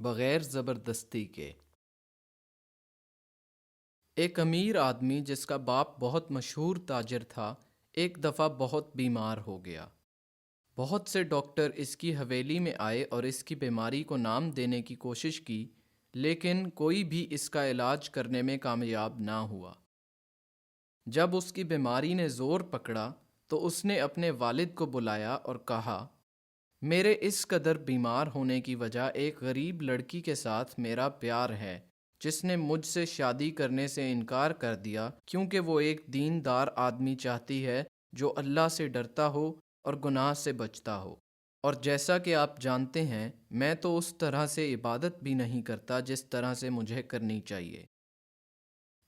بغیر زبردستی کے۔ ایک امیر آدمی جس کا باپ بہت مشہور تاجر تھا، ایک دفعہ بہت بیمار ہو گیا۔ بہت سے ڈاکٹر اس کی حویلی میں آئے اور اس کی بیماری کو نام دینے کی کوشش کی، لیکن کوئی بھی اس کا علاج کرنے میں کامیاب نہ ہوا۔ جب اس کی بیماری نے زور پکڑا تو اس نے اپنے والد کو بلایا اور کہا، میرے اس قدر بیمار ہونے کی وجہ ایک غریب لڑکی کے ساتھ میرا پیار ہے، جس نے مجھ سے شادی کرنے سے انکار کر دیا کیونکہ وہ ایک دیندار آدمی چاہتی ہے جو اللہ سے ڈرتا ہو اور گناہ سے بچتا ہو، اور جیسا کہ آپ جانتے ہیں میں تو اس طرح سے عبادت بھی نہیں کرتا جس طرح سے مجھے کرنی چاہیے۔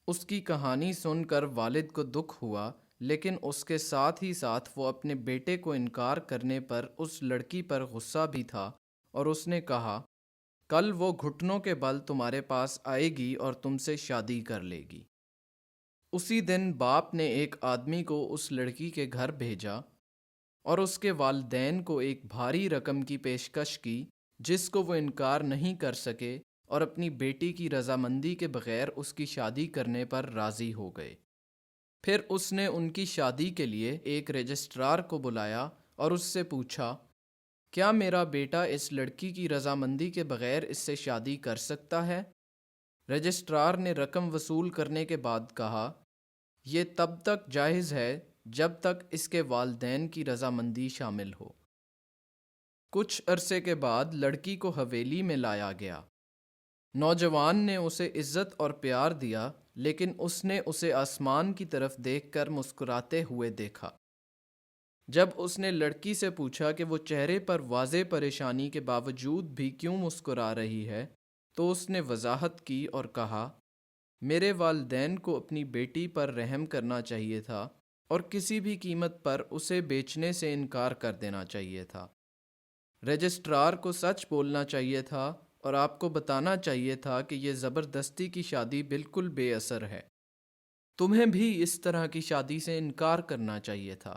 اس کی کہانی سن کر والد کو دکھ ہوا، لیکن اس کے ساتھ ہی ساتھ وہ اپنے بیٹے کو انکار کرنے پر اس لڑکی پر غصہ بھی تھا، اور اس نے کہا، کل وہ گھٹنوں کے بل تمہارے پاس آئے گی اور تم سے شادی کر لے گی۔ اسی دن باپ نے ایک آدمی کو اس لڑکی کے گھر بھیجا اور اس کے والدین کو ایک بھاری رقم کی پیشکش کی جس کو وہ انکار نہیں کر سکے، اور اپنی بیٹی کی رضامندی کے بغیر اس کی شادی کرنے پر راضی ہو گئے۔ پھر اس نے ان کی شادی کے لیے ایک رجسٹرار کو بلایا اور اس سے پوچھا، کیا میرا بیٹا اس لڑکی کی رضامندی کے بغیر اس سے شادی کر سکتا ہے؟ رجسٹرار نے رقم وصول کرنے کے بعد کہا، یہ تب تک جائز ہے جب تک اس کے والدین کی رضامندی شامل ہو۔ کچھ عرصے کے بعد لڑکی کو حویلی میں لایا گیا۔ نوجوان نے اسے عزت اور پیار دیا، لیکن اس نے اسے آسمان کی طرف دیکھ کر مسکراتے ہوئے دیکھا۔ جب اس نے لڑکی سے پوچھا کہ وہ چہرے پر واضح پریشانی کے باوجود بھی کیوں مسکرا رہی ہے، تو اس نے وضاحت کی اور کہا، میرے والدین کو اپنی بیٹی پر رحم کرنا چاہیے تھا اور کسی بھی قیمت پر اسے بیچنے سے انکار کر دینا چاہیے تھا۔ رجسٹرار کو سچ بولنا چاہیے تھا اور آپ کو بتانا چاہیے تھا کہ یہ زبردستی کی شادی بالکل بے اثر ہے۔ تمہیں بھی اس طرح کی شادی سے انکار کرنا چاہیے تھا۔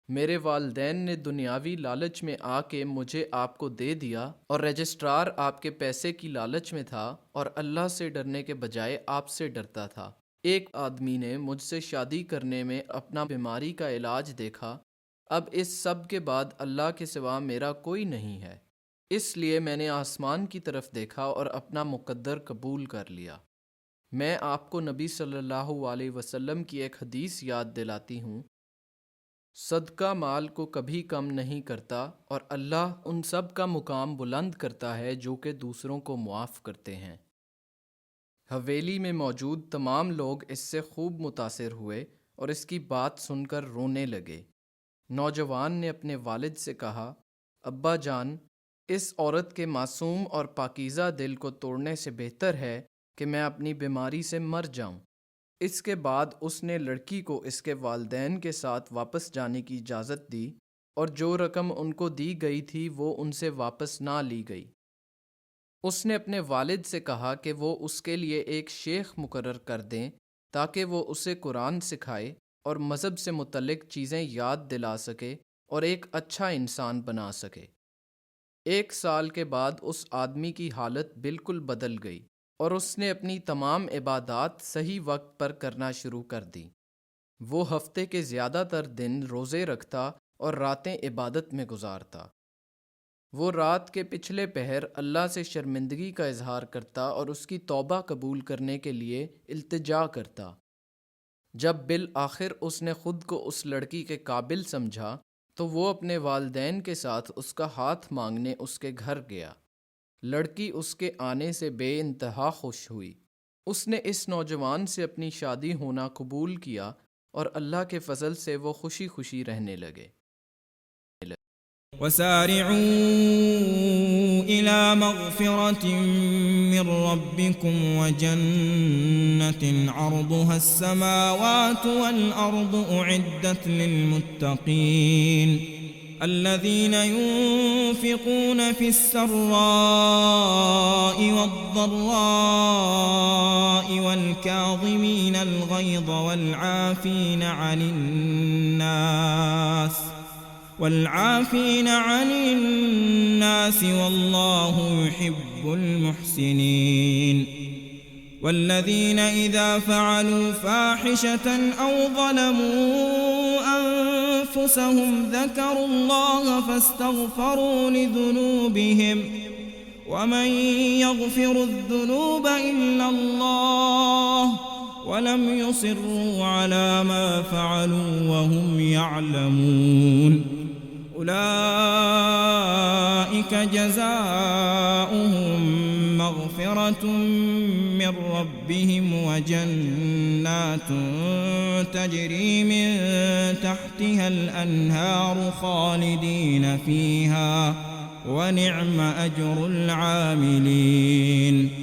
میرے والدین نے دنیاوی لالچ میں آ کے مجھے آپ کو دے دیا، اور رجسٹرار آپ کے پیسے کی لالچ میں تھا اور اللہ سے ڈرنے کے بجائے آپ سے ڈرتا تھا۔ ایک آدمی نے مجھ سے شادی کرنے میں اپنا بیماری کا علاج دیکھا۔ اب اس سب کے بعد اللہ کے سوا میرا کوئی نہیں ہے، اس لیے میں نے آسمان کی طرف دیکھا اور اپنا مقدر قبول کر لیا۔ میں آپ کو نبی صلی اللہ علیہ وسلم کی ایک حدیث یاد دلاتی ہوں، صدقہ مال کو کبھی کم نہیں کرتا، اور اللہ ان سب کا مقام بلند کرتا ہے جو کہ دوسروں کو معاف کرتے ہیں۔ حویلی میں موجود تمام لوگ اس سے خوب متاثر ہوئے اور اس کی بات سن کر رونے لگے۔ نوجوان نے اپنے والد سے کہا، ابا جان، اس عورت کے معصوم اور پاکیزہ دل کو توڑنے سے بہتر ہے کہ میں اپنی بیماری سے مر جاؤں۔ اس کے بعد اس نے لڑکی کو اس کے والدین کے ساتھ واپس جانے کی اجازت دی، اور جو رقم ان کو دی گئی تھی وہ ان سے واپس نہ لی گئی۔ اس نے اپنے والد سے کہا کہ وہ اس کے لیے ایک شیخ مقرر کر دیں تاکہ وہ اسے قرآن سکھائے اور مذہب سے متعلق چیزیں یاد دلا سکے اور ایک اچھا انسان بنا سکے۔ 1 سال کے بعد اس آدمی کی حالت بالکل بدل گئی اور اس نے اپنی تمام عبادات صحیح وقت پر کرنا شروع کر دی۔ وہ ہفتے کے زیادہ تر دن روزے رکھتا اور راتیں عبادت میں گزارتا۔ وہ رات کے پچھلے پہر اللہ سے شرمندگی کا اظہار کرتا اور اس کی توبہ قبول کرنے کے لیے التجا کرتا۔ جب بالآخر اس نے خود کو اس لڑکی کے قابل سمجھا تو وہ اپنے والدین کے ساتھ اس کا ہاتھ مانگنے اس کے گھر گیا۔ لڑکی اس کے آنے سے بے انتہا خوش ہوئی۔ اس نے اس نوجوان سے اپنی شادی ہونا قبول کیا اور اللہ کے فضل سے وہ خوشی خوشی رہنے لگے۔ وَسَارِعُوا إِلَى مَغْفِرَةٍ مِّن رَّبِّكُمْ وَجَنَّةٍ عَرْضُهَا السَّمَاوَاتُ وَالْأَرْضُ أُعِدَّتْ لِلْمُتَّقِينَ الَّذِينَ يُنفِقُونَ فِي السَّرَّاءِ وَالضَّرَّاءِ وَالْكَاظِمِينَ الْغَيْظَ وَالْعَافِينَ عَنِ النَّاسِ والعافين عن الناس والله يحب المحسنين والذين إذا فعلوا فاحشة أو ظلموا أنفسهم ذكروا الله فاستغفروا لذنوبهم ومن يغفر الذنوب إلا الله ولم يصروا على ما فعلوا وهم يعلمون أولئك جزاؤهم مغفرة من ربهم وجنات تجري من تحتها الأنهار خالدين فيها ونعم أجر العاملين